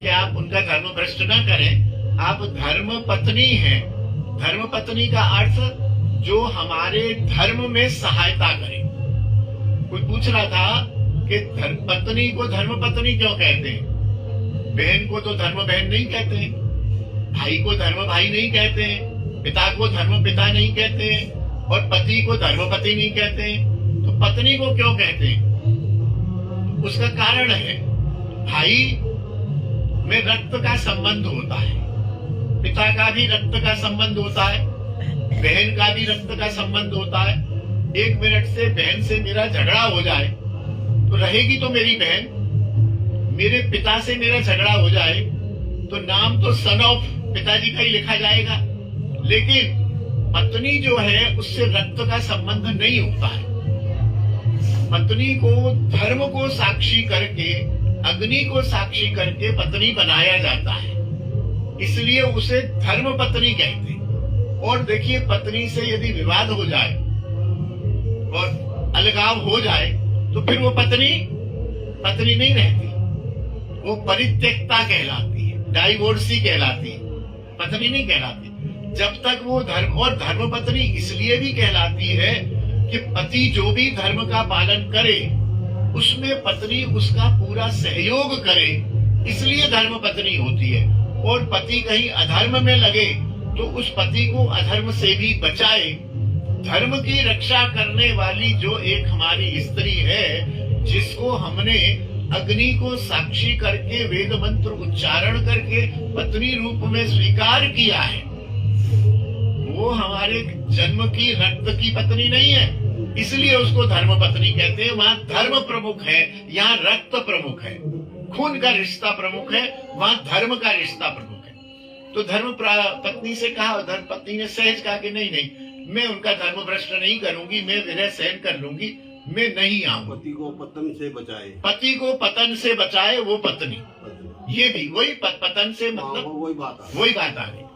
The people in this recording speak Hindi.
कि आप उनका धर्म भ्रष्ट न करें। आप धर्म पत्नी हैं। धर्म पत्नी का अर्थ जो हमारे धर्म में सहायता करे। कोई पूछ रहा था कि धर्म पत्नी को धर्म पत्नी क्यों कहते हैं? बहन को तो धर्म बहन नहीं कहते हैं, भाई को धर्म भाई नहीं कहते हैं, पिता को धर्म पिता नहीं कहते हैं, और पति को धर्म पति नहीं कहते हैं। तो पत्नी को क्यों कहते हैं? उसका कारण है, भाई में रक्त का संबंध होता है, पिता का भी रक्त का संबंध होता है, बहन का भी रक्त का संबंध होता है। 1 मिनट से बहन से मेरा झगड़ा हो जाए तो रहेगी तो मेरी बहन। मेरे पिता से मेरा झगड़ा हो जाए तो नाम तो सन ऑफ पिताजी का ही लिखा जाएगा, लेकिन पत्नी जो है उससे रक्त का संबंध नहीं होता है। पत्नी को धर्म को साक्षी करके, अग्नि को साक्षी करके पत्नी बनाया जाता है, इसलिए उसे धर्म पत्नी कहते हैं। और देखिए, पत्नी से यदि विवाद हो जाए और अलगाव हो जाए तो फिर वो पत्नी नहीं रहती, वो परित्यक्ता कहलाती है, डाइवोर्सी कहलाती है, पत्नी नहीं कहलाती। जब तक वो धर्म, और धर्म पत्नी इसलिए भी कहलाती है कि पति जो भी धर्म का पालन करे उसमें पत्नी उसका पूरा सहयोग करे, इसलिए धर्म पत्नी होती है। और पति कहीं अधर्म में लगे तो उस पति को अधर्म से भी बचाए। धर्म की रक्षा करने वाली जो एक हमारी स्त्री है, जिसको हमने अग्नि को साक्षी करके वेद मंत्र उच्चारण करके पत्नी रूप में स्वीकार किया है, वो हमारे जन्म की रक्त की पत्नी नहीं है, इसलिए उसको धर्म पत्नी कहते हैं। वहां धर्म प्रमुख है, यहाँ रक्त प्रमुख है, खून का रिश्ता प्रमुख है, वहां धर्म का रिश्ता प्रमुख है। तो धर्म पत्नी से कहा, धर्म पत्नी ने सहज कहा कि नहीं, मैं उनका धर्म भ्रष्ट नहीं करूंगी, मैं विरह सहन कर लूंगी, मैं नहीं आऊंगी। पति को पतन से बचाए, पति को पतन से बचाए वो पत्नी, ये भी वही पतन से मतलब वही बात आ गई।